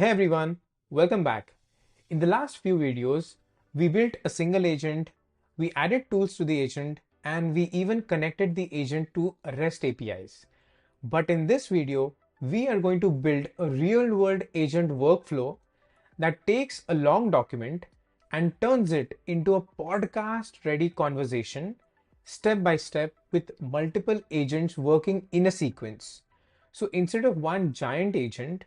Hey everyone, welcome back. In the last few videos, we built a single agent, we added tools to the agent, and we even connected the agent to REST APIs. But in this video, we are going to build a real-world agent workflow that takes a long document and turns it into a podcast-ready conversation, step by step, with multiple agents working in a sequence. So instead of one giant agent,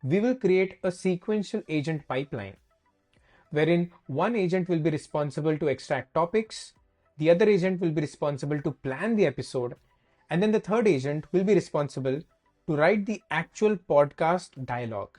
we will create a sequential agent pipeline wherein one agent will be responsible to extract topics, the other agent will be responsible to plan the episode, and then the third agent will be responsible to write the actual podcast dialogue.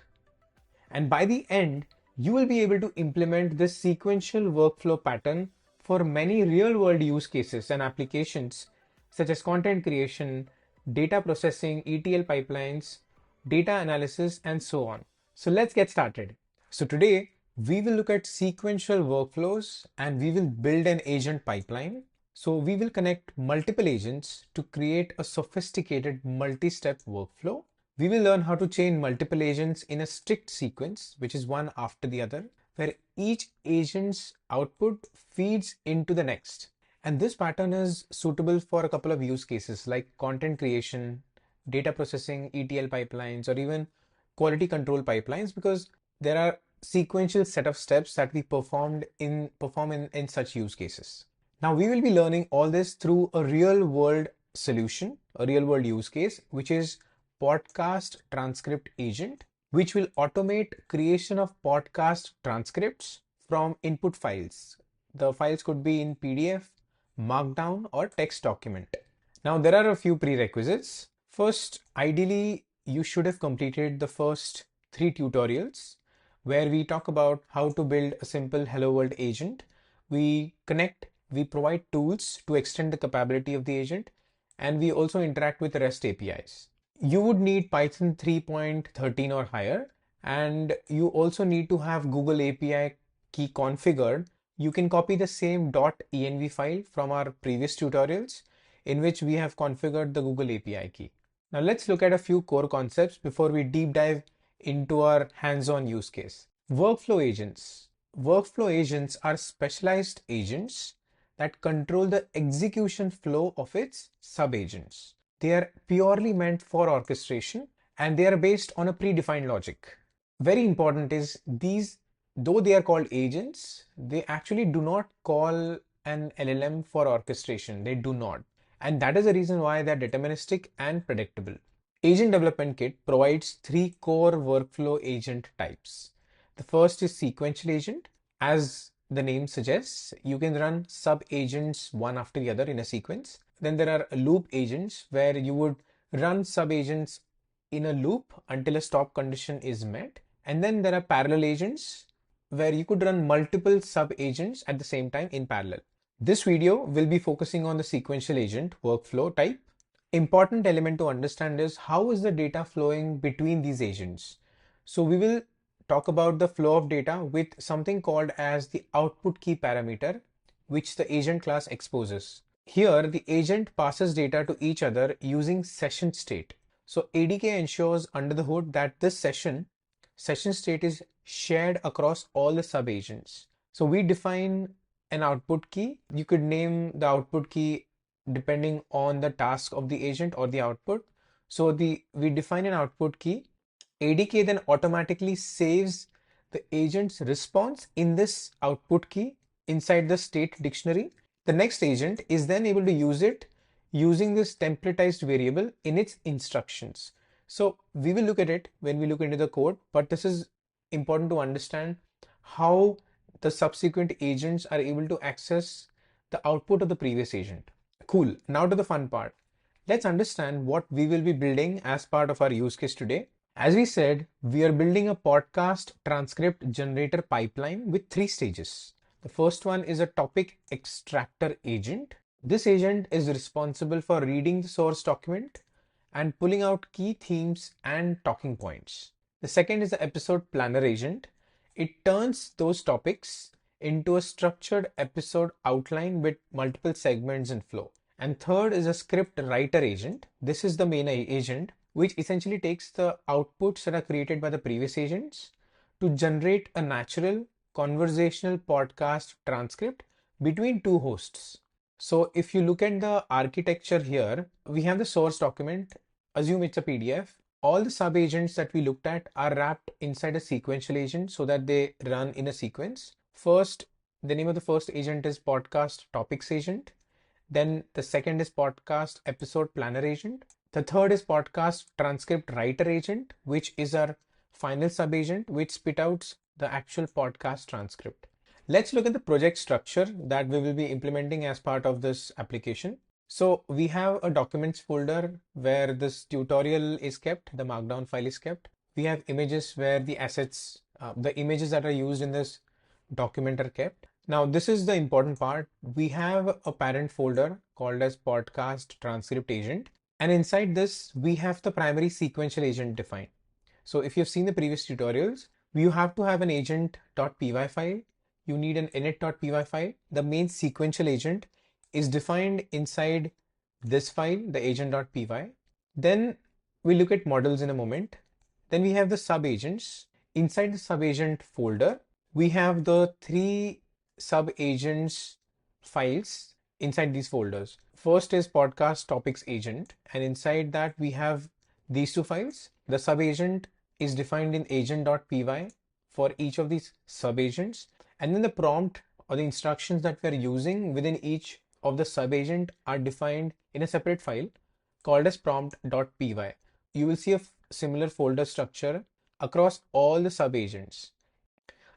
And by the end, you will be able to implement this sequential workflow pattern for many real-world use cases and applications such as content creation, data processing, ETL pipelines, data analysis, and so on. So let's get started. So today we will look at sequential workflows and we will build an agent pipeline. So we will connect multiple agents to create a sophisticated multi-step workflow. We will learn how to chain multiple agents in a strict sequence, which is one after the other, where each agent's output feeds into the next. And this pattern is suitable for a couple of use cases like content creation, data processing, ETL pipelines, or even quality control pipelines, because there are sequential set of steps that we perform in such use cases. Now we will be learning all this through a real world solution, a real world use case, which is Podcast Transcript agent, which will automate creation of podcast transcripts from input files. The files could be in PDF, Markdown, or text document. Now there are a few prerequisites. First, ideally, you should have completed the first 3 tutorials where we talk about how to build a simple Hello World agent. We provide tools to extend the capability of the agent, and we also interact with REST APIs. You would need Python 3.13 or higher, and you also need to have Google API key configured. You can copy the same .env file from our previous tutorials in which we have configured the Google API key. Now let's look at a few core concepts before we deep dive into our hands-on use case. Workflow agents. Workflow agents are specialized agents that control the execution flow of its sub-agents. They are purely meant for orchestration and they are based on a predefined logic. Very important is these, though they are called agents, they actually do not call an LLM for orchestration. They do not. And that is the reason why they're deterministic and predictable. Agent Development Kit provides 3 core workflow agent types. The first is sequential agent. As the name suggests, you can run sub-agents one after the other in a sequence. Then there are loop agents where you would run sub-agents in a loop until a stop condition is met. And then there are parallel agents where you could run multiple sub-agents at the same time in parallel. This video will be focusing on the sequential agent workflow type. Important element to understand is how is the data flowing between these agents. So we will talk about the flow of data with something called as the output key parameter, which the agent class exposes. Here, the agent passes data to each other using session state. So ADK ensures under the hood that this session state is shared across all the sub-agents. So we define an output key. You could name the output key depending on the task of the agent or the output. So we define an output key. ADK then automatically saves the agent's response in this output key inside the state dictionary. The next agent is then able to use it using this templatized variable in its instructions. So we will look at it when we look into the code, but this is important to understand how the subsequent agents are able to access the output of the previous agent. Cool. Now to the fun part. Let's understand what we will be building as part of our use case today. As we said, we are building a podcast transcript generator pipeline with 3 stages. The first one is a topic extractor agent. This agent is responsible for reading the source document and pulling out key themes and talking points. The second is the episode planner agent. It turns those topics into a structured episode outline with multiple segments and flow. And third is a script writer agent. This is the main agent which essentially takes the outputs that are created by the previous agents to generate a natural conversational podcast transcript between two hosts. So if you look at the architecture here, we have the source document, assume it's a PDF. All the sub-agents that we looked at are wrapped inside a sequential agent so that they run in a sequence. First, the name of the first agent is podcast topics agent. Then the second is podcast episode planner agent. The third is podcast transcript writer agent, which is our final sub-agent, which spit out the actual podcast transcript. Let's look at the project structure that we will be implementing as part of this application. So we have a documents folder where this tutorial is kept, the markdown file is kept. We have images where the assets, the images that are used in this document are kept. Now this is the important part. We have a parent folder called as podcast transcript agent. And inside this, we have the primary sequential agent defined. So if you've seen the previous tutorials, you have to have an agent.py file. You need an init.py file. The main sequential agent is defined inside this file, the agent.py. Then we look at models in a moment. Then we have the sub-agents. Inside the sub-agent folder, we have the 3 sub-agents files inside these folders. First is podcast topics agent, and inside that we have these 2 files. The sub-agent is defined in agent.py for each of these sub-agents, and then the prompt or the instructions that we're using within each of the sub-agent are defined in a separate file called as prompt.py. You will see a similar folder structure across all the sub-agents.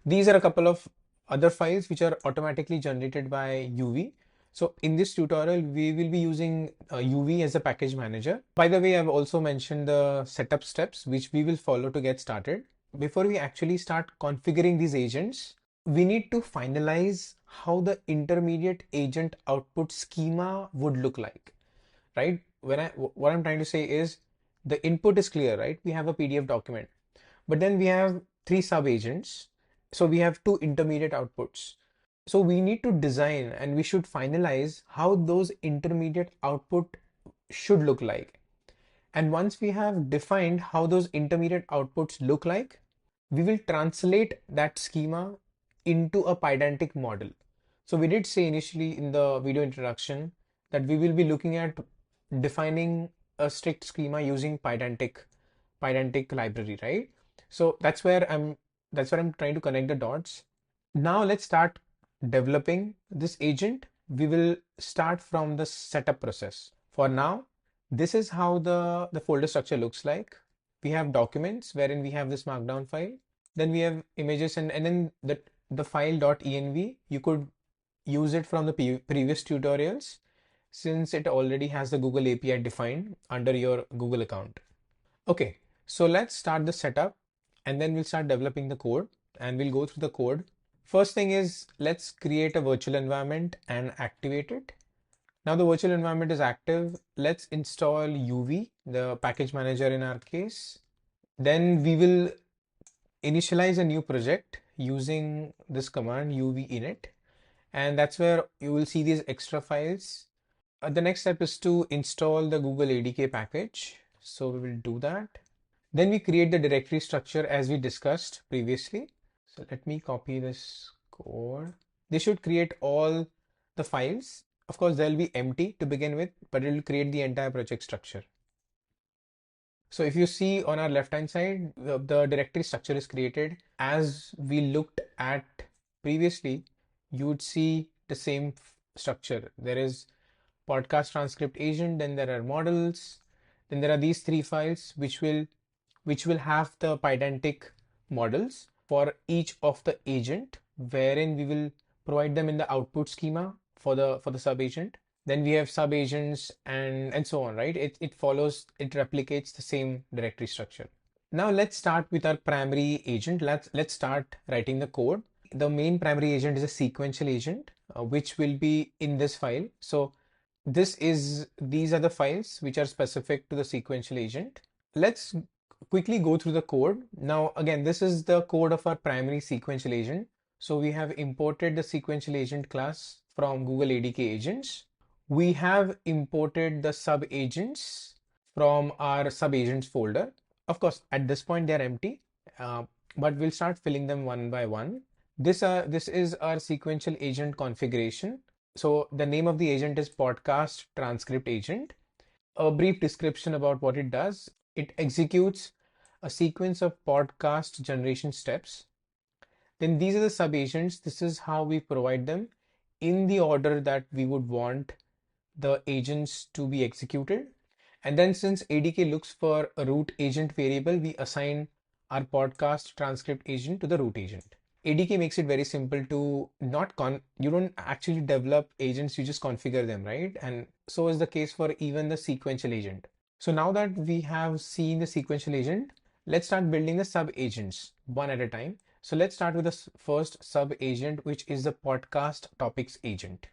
These are a couple of other files which are automatically generated by UV. So in this tutorial, we will be using UV as a package manager. By the way, I've also mentioned the setup steps which we will follow to get started. Before we actually start configuring these agents, we need to finalize how the intermediate agent output schema would look like, right? What I'm trying to say is the input is clear, right? We have a PDF document, but then we have 3 sub-agents. So we have 2 intermediate outputs. So we need to design and we should finalize how those intermediate output should look like. And once we have defined how those intermediate outputs look like, we will translate that schema into a Pydantic model. So we did say initially in the video introduction that we will be looking at defining a strict schema using Pydantic library, right? So that's where I'm trying to connect the dots. Now let's start developing this agent. We will start from the setup process. For now, this is how the folder structure looks like. We have documents wherein we have this markdown file. Then we have images and then the file .env. You could use it from the previous tutorials since it already has the Google API defined under your Google account. Okay, so let's start the setup and then we'll start developing the code and we'll go through the code. First thing is let's create a virtual environment and activate it. Now the virtual environment is active. Let's install UV, the package manager in our case. Then we will initialize a new project using this command UV init. And that's where you will see these extra files. The next step is to install the Google ADK package. So we will do that. Then we create the directory structure as we discussed previously. So let me copy this code. This should create all the files. Of course, they'll be empty to begin with, but it will create the entire project structure. So if you see on our left-hand side, the directory structure is created. As we looked at previously, you would see the same structure. There is podcast transcript agent, then there are models, then there are these 3 files which will have the Pydantic models for each of the agent, wherein we will provide them in the output schema for the sub agent. Then we have sub agents and so on, right? It replicates the same directory structure. Now let's start with our primary agent. Let's start writing the code. The main primary agent is a sequential agent, which will be in this file. So these are the files which are specific to the sequential agent. Let's quickly go through the code. Now, again, this is the code of our primary sequential agent. So we have imported the sequential agent class from Google ADK agents. We have imported the sub agents from our sub-agents folder. Of course, at this point they're empty, uh, but we'll start filling them one by one. This is our sequential agent configuration. So the name of the agent is Podcast Transcript Agent. A brief description about what it does. It executes a sequence of podcast generation steps. Then these are the sub-agents. This is how we provide them in the order that we would want the agents to be executed. And then since ADK looks for a root agent variable, we assign our podcast transcript agent to the root agent. ADK makes it very simple to you don't actually develop agents, you just configure them, right? And so is the case for even the sequential agent. So now that we have seen the sequential agent, let's start building the sub agents one at a time. So let's start with the first sub agent, which is the podcast topics agent.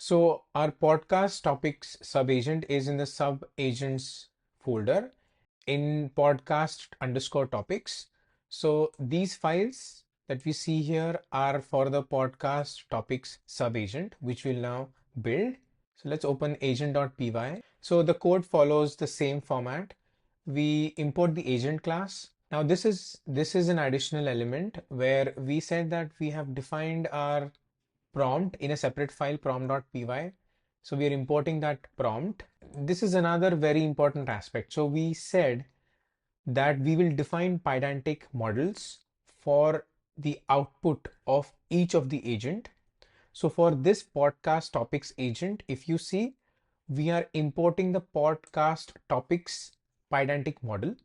So our podcast topics sub agent is in the sub agents folder in podcast underscore topics. So these files that we see here are for the podcast topics sub agent, which we'll now build. So let's open agent.py. So the code follows the same format. We import the agent class. Now this is an additional element where we said that we have defined our prompt in a separate file, prompt.py. So we are importing that prompt. This is another very important aspect. So we said that we will define pydantic models for the output of each of the agent. So for this podcast topics agent, if you see, we are importing the podcast topics pydantic model,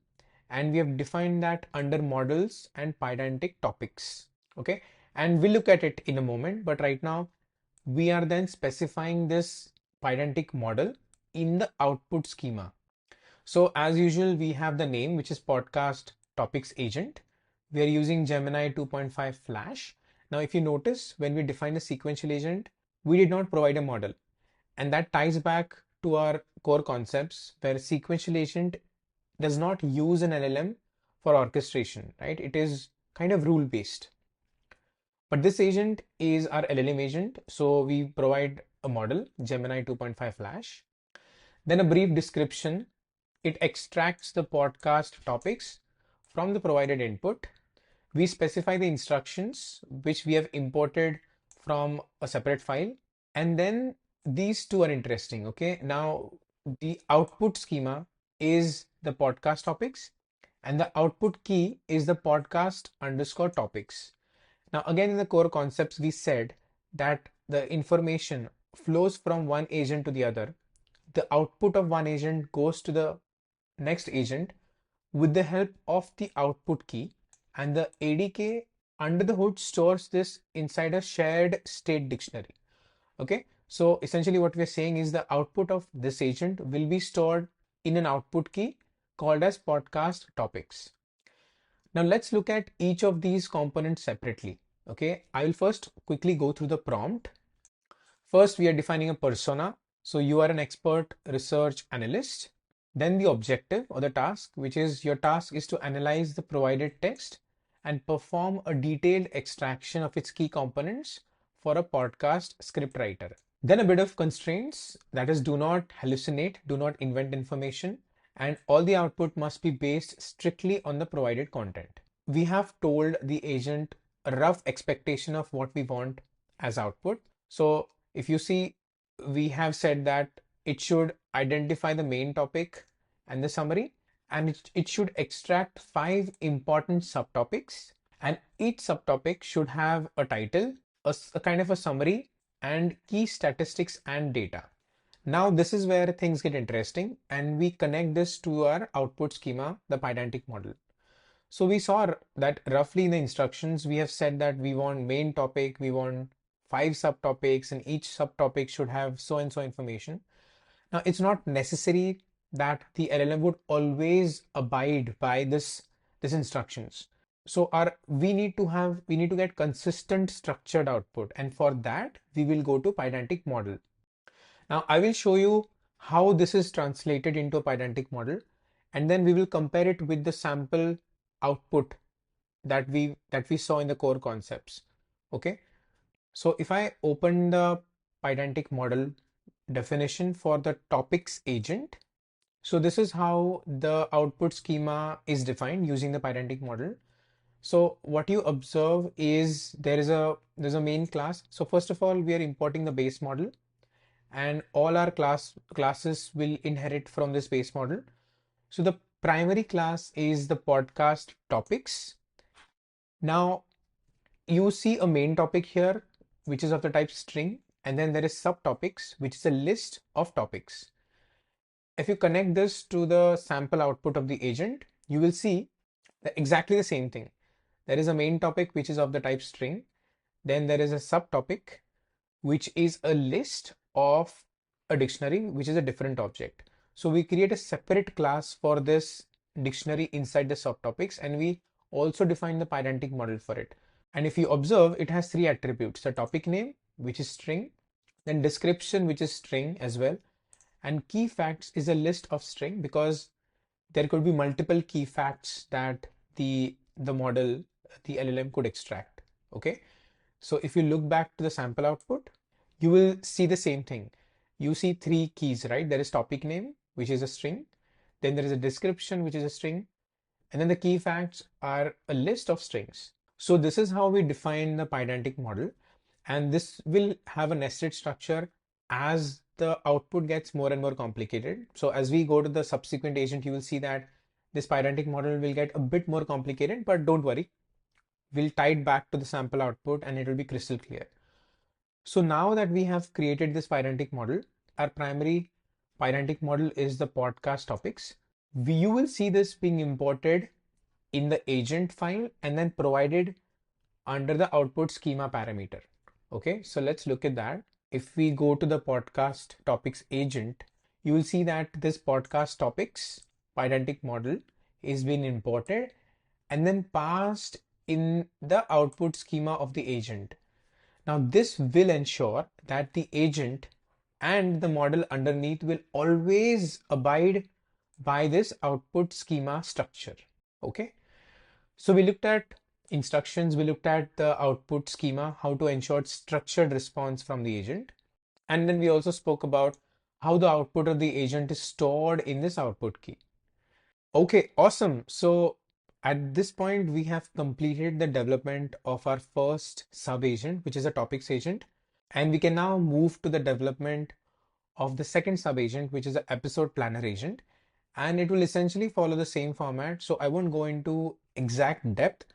and we have defined that under models and pydantic topics. Okay. And we'll look at it in a moment, but right now we are then specifying this pydantic model in the output schema. So as usual, we have the name, which is podcast topics agent. We are using Gemini 2.5 Flash. Now, if you notice, when we define a sequential agent, we did not provide a model. And that ties back to our core concepts where sequential agent does not use an LLM for orchestration, right? It is kind of rule based. But this agent is our LLM agent. So we provide a model, Gemini 2.5 Flash. Then a brief description. It extracts the podcast topics from the provided input. We specify the instructions, which we have imported from a separate file. And then these two are interesting. Okay. Now the output schema is the podcast topics and the output key is the podcast underscore topics. Now, again, in the core concepts, we said that the information flows from one agent to the other. The output of one agent goes to the next agent with the help of the output key, and the ADK under the hood stores this inside a shared state dictionary. Okay, so essentially what we're saying is the output of this agent will be stored in an output key called as podcast topics. Now let's look at each of these components separately. Okay, I will first quickly go through the prompt. First, we are defining a persona. So you are an expert research analyst. Then the objective or the task, which is your task is to analyze the provided text and perform a detailed extraction of its key components for a podcast script writer. Then a bit of constraints, that is, do not hallucinate, do not invent information, and all the output must be based strictly on the provided content. We have told the agent a rough expectation of what we want as output. So if you see, we have said that it should identify the main topic and the summary, and it should extract 5 important subtopics, and each subtopic should have a title, a kind of a summary, and key statistics and data. Now this is where things get interesting, and we connect this to our output schema, the pydantic model. So we saw that roughly in the instructions, we have said that we want main topic, we want 5 subtopics, and each subtopic should have so and so information. Now it's not necessary that the LLM would always abide by this instructions. So we need to get consistent structured output, and for that we will go to pydantic model. Now I will show you how this is translated into a pydantic model, and then we will compare it with the sample output that we saw in the core concepts. Okay, so if I open the pydantic model definition for the topics agent, So this is how the output schema is defined using the pydantic model. So what you observe is there's a main class. So first of all, we are importing the base model, and all our classes will inherit from this base model. So the primary class is the podcast topics. Now you see a main topic here, which is of the type string, and then there is subtopics, which is a list of topics. If you connect this to the sample output of the agent, you will see exactly the same thing. There is a main topic, which is of the type string. Then there is a subtopic, which is a list of a dictionary, which is a different object. So we create a separate class for this dictionary inside the subtopics, and we also define the pydantic model for it. And if you observe, it has three attributes: the topic name, which is string, then description, which is string as well, and key facts is a list of string, because there could be multiple key facts that the model, the LLM could extract. Okay. So if you look back to the sample output, you will see the same thing. You see three keys, right? There is topic name, which is a string. Then there is a description, which is a string. And then the key facts are a list of strings. So this is how we define the pydantic model. And this will have a nested structure as the output gets more and more complicated. So as we go to the subsequent agent, you will see that this pydantic model will get a bit more complicated, but don't worry. We'll tie it back to the sample output and it will be crystal clear. So now that we have created this pydantic model, our primary pydantic model is the podcast topics. You will see this being imported in the agent file and then provided under the output schema parameter. Okay, so let's look at that. If we go to the podcast topics agent, you will see that this podcast topics pydantic model is being imported and then passed in the output schema of the agent. Now this will ensure that the agent and the model underneath will always abide by this output schema structure. Okay. So we looked at instructions, we looked at the output schema, how to ensure structured response from the agent. And then we also spoke about how the output of the agent is stored in this output key. Okay, awesome. So at this point, we have completed the development of our first sub agent, which is a topics agent. And we can now move to the development of the second sub agent, which is an episode planner agent. And it will essentially follow the same format. So I won't go into exact depth,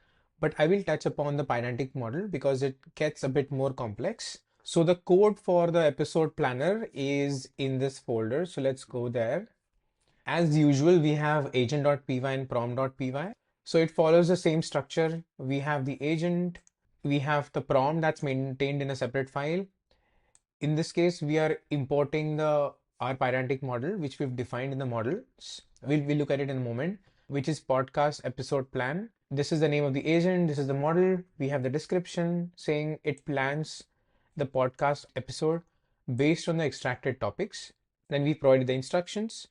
but I will touch upon the pydantic model because it gets a bit more complex. So the code for the episode planner is in this folder. So let's go there. As usual, we have agent.py and prom.py. So it follows the same structure. We have the agent, we have the prom that's maintained in a separate file. In this case, we are importing our pydantic model, which we've defined in the models. We'll look at it in a moment, which is podcast episode plan. This is the name of the agent. This is the model. We have the description saying it plans the podcast episode based on the extracted topics. Then we provide the instructions,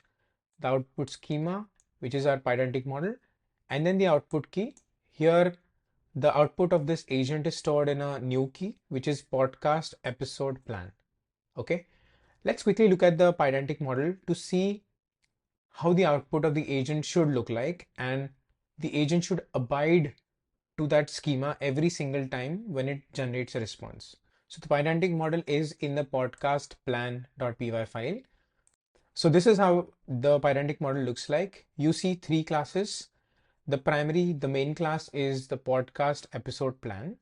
the output schema, which is our pydantic model, and then the output key. Here, the output of this agent is stored in a new key, which is podcast episode plan. Okay, let's quickly look at the pydantic model to see how the output of the agent should look like, and the agent should abide to that schema every single time when it generates a response. So the pydantic model is in the podcast plan.py file. So this is how the pydantic model looks like. You see three classes. The main class is the podcast episode plan.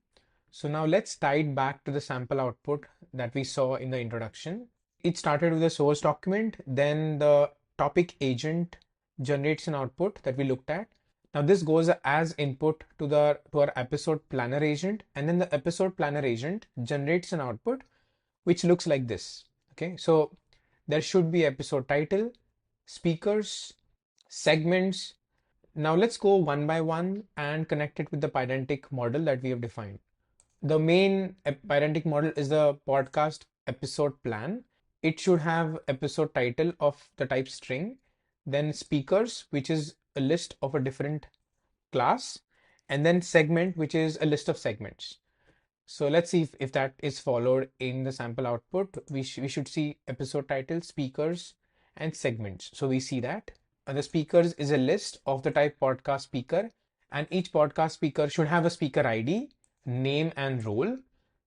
So now let's tie it back to the sample output that we saw in the introduction. It started with a source document, then the topic agent generates an output that we looked at. Now this goes as input to our episode planner agent, and then the episode planner agent generates an output which looks like this. Okay, so there should be episode title, speakers, segments. Now let's go one by one and connect it with the pydantic model that we have defined. The main pydantic model is the podcast episode plan. It should have episode title of the type string, then speakers, which is a list of a different class, and then segment, which is a list of segments. So let's see if that is followed in the sample output. We should see episode title, speakers, and segments. So we see that the speakers is a list of the type podcast speaker, and each podcast speaker should have a speaker ID, name and role.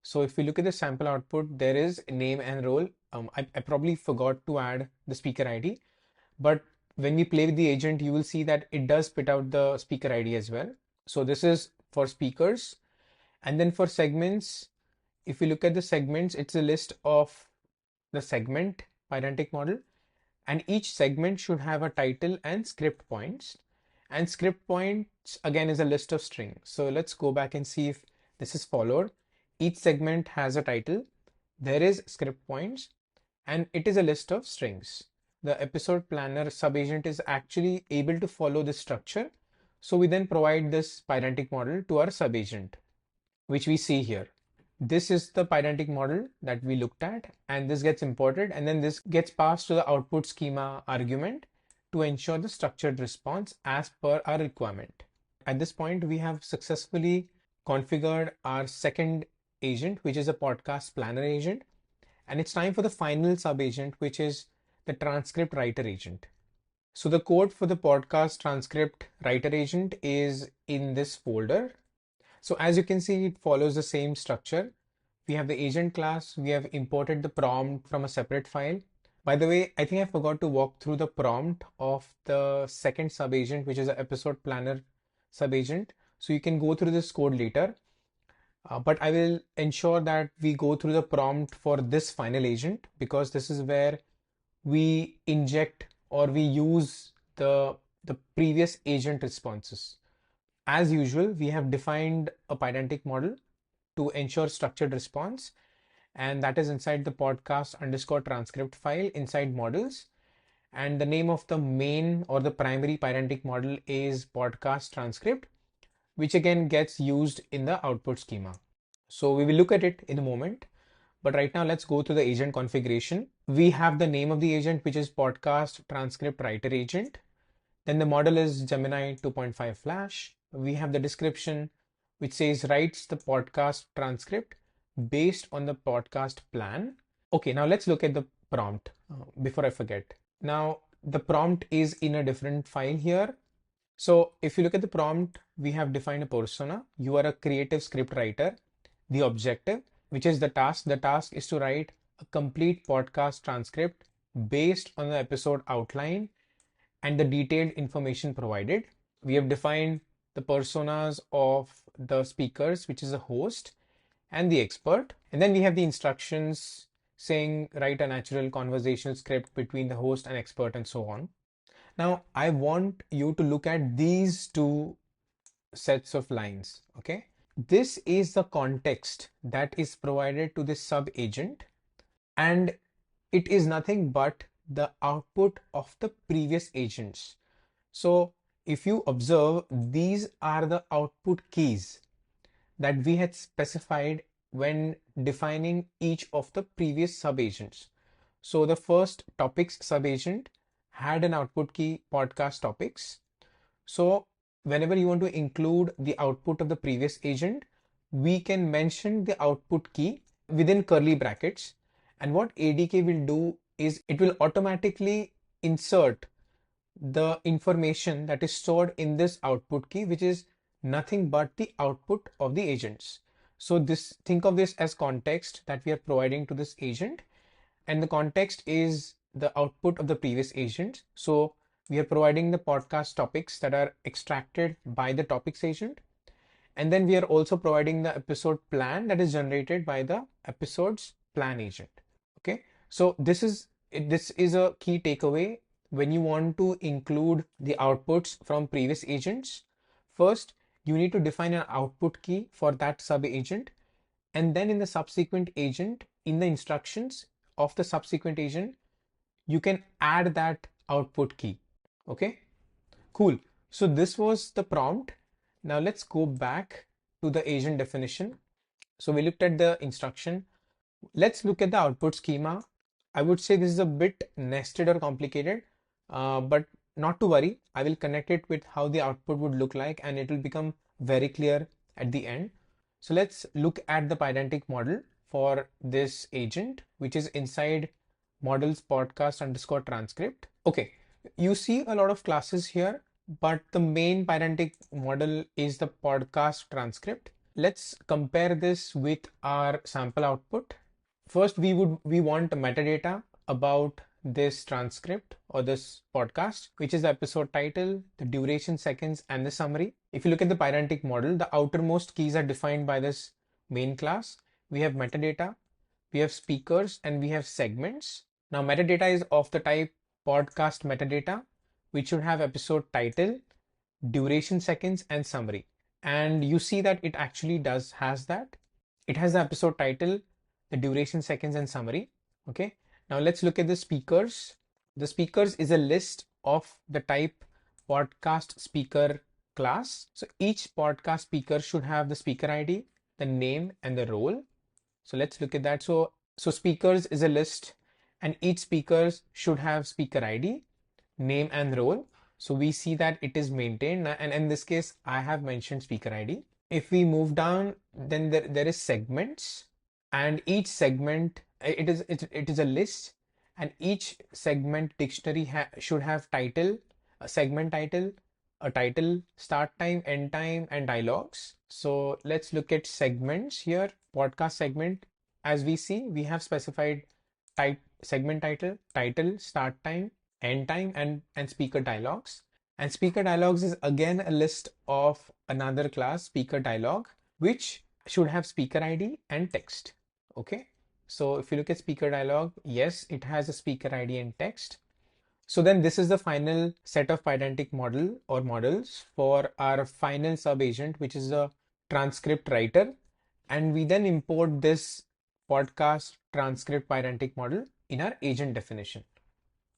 So if we look at the sample output, there is name and role. I probably forgot to add the speaker ID, but when we play with the agent, you will see that it does spit out the speaker ID as well. So this is for speakers. And then for segments, if we look at the segments, it's a list of the segment pydantic model, and each segment should have a title and script points. And script points again is a list of strings. So let's go back and see if this is followed. Each segment has a title, there is script points, and it is a list of strings. The episode planner subagent is actually able to follow this structure. So we then provide this pydantic model to our subagent, which we see here. This is the pydantic model that we looked at, and this gets imported, and then this gets passed to the output schema argument to ensure the structured response as per our requirement. At this point, we have successfully configured our second agent, which is a podcast planner agent, and it's time for the final subagent, which is the transcript writer agent. So the code for the podcast transcript writer agent is in this folder. So as you can see, it follows the same structure. We have the agent class. We have imported the prompt from a separate file. By the way, I think I forgot to walk through the prompt of the second subagent, which is an episode planner subagent. So you can go through this code later. But I will ensure that we go through the prompt for this final agent, because this is where we inject or we use the previous agent responses. As usual, we have defined a pydantic model to ensure structured response, and that is inside the podcast_transcript file inside models. And the name of the main or the primary pydantic model is podcast transcript, which again gets used in the output schema. So we will look at it in a moment, but right now let's go to the agent configuration. We have the name of the agent, which is podcast transcript writer agent. Then the model is Gemini 2.5 Flash. We have the description, which says writes the podcast transcript based on the podcast plan. Okay, now let's look at the prompt before I forget. Now the prompt is in a different file here. So if you look at the prompt, we have defined a persona. You are a creative script writer. The objective, which is the task is to write a complete podcast transcript based on the episode outline and the detailed information provided. We have defined the personas of the speakers, which is a host and the expert. And then we have the instructions saying write a natural conversational script between the host and expert and so on. Now I want you to look at these two sets of lines. Okay. This is the context that is provided to this sub agent, and it is nothing but the output of the previous agents. So if you observe, these are the output keys that we had specified when defining each of the previous subagents. So the first topics subagent had an output key podcast topics. So whenever you want to include the output of the previous agent, we can mention the output key within curly brackets. And what ADK will do is it will automatically insert the information that is stored in this output key, which is nothing but the output of the agents. So think of this as context that we are providing to this agent, and the context is the output of the previous agent. So we are providing the podcast topics that are extracted by the topics agent. And then we are also providing the episode plan that is generated by the episodes plan agent. Okay. So this is a key takeaway when you want to include the outputs from previous agents. First, you need to define an output key for that sub agent. And then in the subsequent agent, in the instructions of the subsequent agent, you can add that output key. Okay, cool. So this was the prompt. Now let's go back to the agent definition. So we looked at the instruction. Let's look at the output schema. I would say this is a bit nested or complicated, but not to worry. I will connect it with how the output would look like, and it will become very clear at the end. So let's look at the pydantic model for this agent, which is inside models podcast underscore transcript. Okay, you see a lot of classes here, but the main parentic model is the podcast transcript. Let's compare this with our sample output. First, we want metadata about this transcript or this podcast, which is the episode title, the duration seconds, and the summary. If you look at the parentic model, the outermost keys are defined by this main class. We have metadata, we have speakers, and we have segments. Now, metadata is of the type podcast metadata, which should have episode title, duration seconds, and summary. And you see that it actually has that. It has the episode title, the duration seconds, and summary. Okay. Now let's look at the speakers. The speakers is a list of the type podcast speaker class. So each podcast speaker should have the speaker ID, the name, and the role. So let's look at that. So speakers is a list, and each speakers should have speaker ID, name, and role. So we see that it is maintained, and in this case, I have mentioned speaker ID. If we move down, then there is segments, and each segment it is a list, and each segment dictionary should have title, a segment title, a title, start time, end time, and dialogues. So let's look at segments here. Podcast segment, as we see, we have specified type segment title, start time, end time, and speaker dialogues. And speaker dialogues is again a list of another class, speaker dialogue, which should have speaker ID and text. Okay. So if you look at speaker dialogue, yes, it has a speaker ID and text. So then this is the final set of pydantic model or models for our final sub agent, which is a transcript writer. And we then import this podcast transcript pydantic model in our agent definition.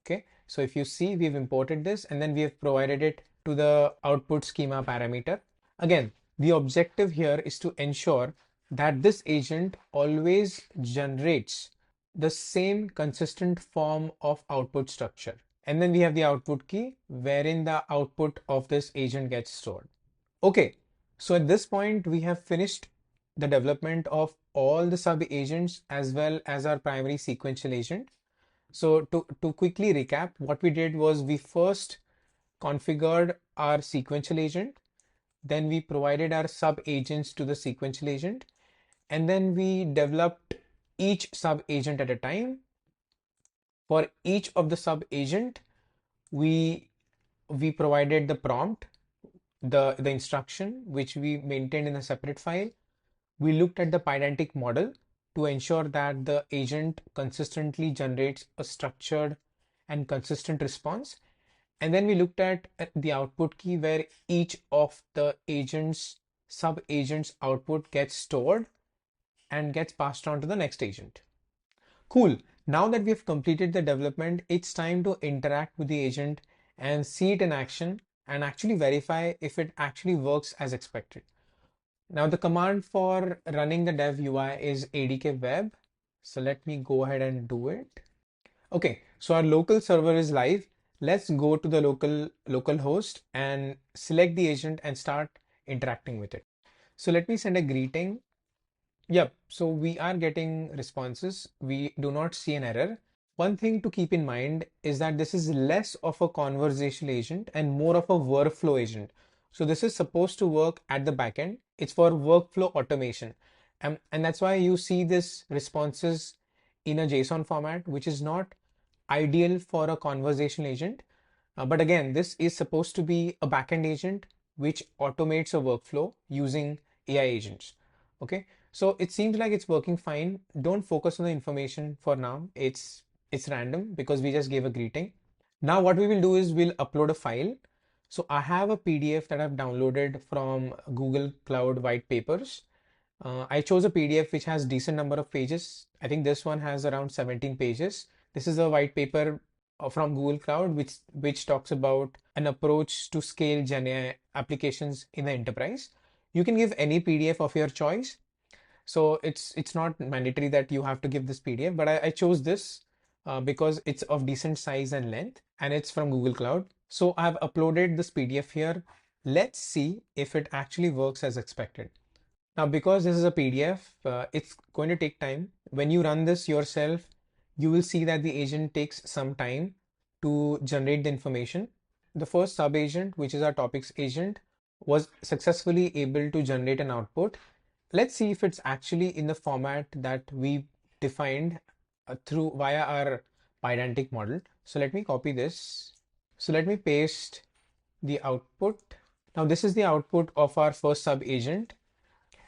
Okay, so if you see, we've imported this and then we have provided it to the output schema parameter. Again, the objective here is to ensure that this agent always generates the same consistent form of output structure. And then we have the output key wherein the output of this agent gets stored. Okay, so at this point, we have finished the development of all the sub agents as well as our primary sequential agent. So to quickly recap, what we did was we first configured our sequential agent, then we provided our sub agents to the sequential agent, and then we developed each sub agent at a time. For each of the sub agent, we provided the prompt, the instruction, which we maintained in a separate file. We looked at the pydantic model to ensure that the agent consistently generates a structured and consistent response. And then we looked at the output key where each of the agents, sub agents output gets stored and gets passed on to the next agent. Cool. Now that we have completed the development, it's time to interact with the agent and see it in action and actually verify if it actually works as expected. Now the command for running the dev UI is ADK web. So let me go ahead and do it. Okay, so our local server is live. Let's go to the local host and select the agent and start interacting with it. So let me send a greeting. Yep, so we are getting responses. We do not see an error. One thing to keep in mind is that this is less of a conversational agent and more of a workflow agent. So this is supposed to work at the backend. It's for workflow automation. And that's why you see this responses in a JSON format, which is not ideal for a conversational agent. But again, this is supposed to be a backend agent which automates a workflow using AI agents. Okay, so it seems like it's working fine. Don't focus on the information for now. It's random because we just gave a greeting. Now what we will do is we'll upload a file. So I have a PDF that I've downloaded from Google Cloud white papers. I chose a PDF which has decent number of pages. I think this one has around 17 pages. This is a white paper from Google Cloud which talks about an approach to scale genai applications in the enterprise. You can give any PDF of your choice. So it's not mandatory that you have to give this PDF, but I chose this because it's of decent size and length and it's from Google Cloud. So I've uploaded this PDF here. Let's see if it actually works as expected. Now, because this is a PDF, it's going to take time. When you run this yourself, you will see that the agent takes some time to generate the information. The first sub agent, which is our topics agent, was successfully able to generate an output. Let's see if it's actually in the format that we defined through via our pydantic model. So let me copy this. So let me paste the output. Now this is the output of our first sub agent.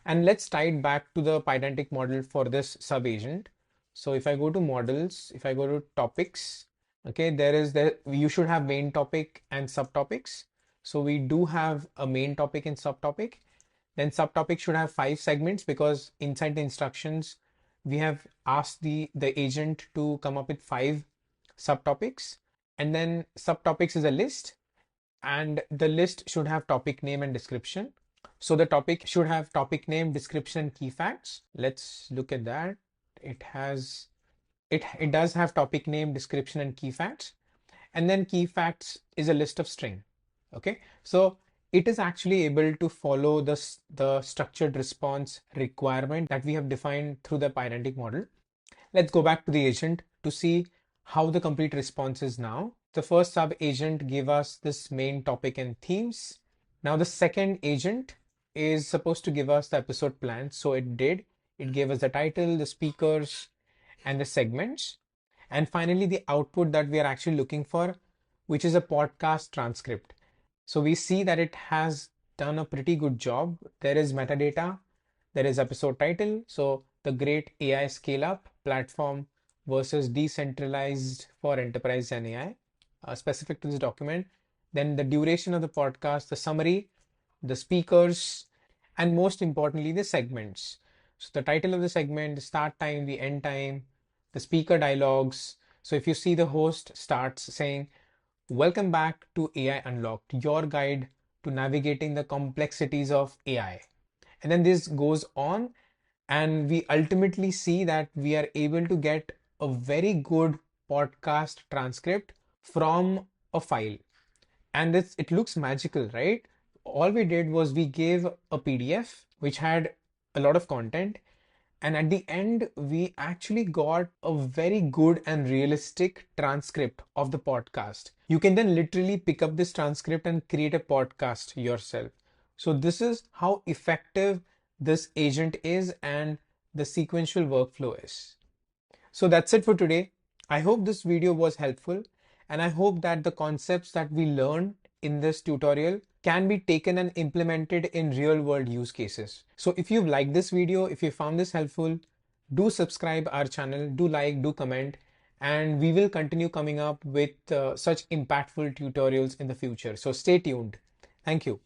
And let's tie it back to the pydantic model for this sub agent. So if I go to models, if I go to topics, okay, you should have main topic and subtopics. So we do have a main topic and subtopic. Then subtopic should have 5 segments, because inside the instructions, we have asked the agent to come up with 5 subtopics. And then subtopics is a list, and the list should have topic name and description. So the topic should have topic name, description, key facts. Let's look at that. It does have topic name, description, and key facts. And then key facts is a list of string. Okay, so it is actually able to follow the structured response requirement that we have defined through the pydantic model. Let's go back to the agent to see how the complete response is now. The first sub agent gave us this main topic and themes. Now the second agent is supposed to give us the episode plan. So it did. It gave us the title, the speakers, and the segments. And finally, the output that we are actually looking for, which is a podcast transcript. So we see that it has done a pretty good job. There is metadata, there is episode title. So the great AI scale up platform versus decentralized for enterprise and AI, specific to this document. Then the duration of the podcast, the summary, the speakers, and most importantly, the segments. So the title of the segment, the start time, the end time, the speaker dialogues. So if you see, the host starts saying, "Welcome back to AI Unlocked, your guide to navigating the complexities of AI." And then this goes on, and we ultimately see that we are able to get a very good podcast transcript from a file. And it looks magical, right? All we did was we gave a PDF which had a lot of content, and at the end we actually got a very good and realistic transcript of the podcast. You can then literally pick up this transcript and create a podcast yourself. So this is how effective this agent is and the sequential workflow is. So that's it for today. I hope this video was helpful, and I hope that the concepts that we learned in this tutorial can be taken and implemented in real world use cases. So if you've liked this video, if you found this helpful, do subscribe our channel, do like, do comment, and we will continue coming up with such impactful tutorials in the future. So stay tuned. Thank you.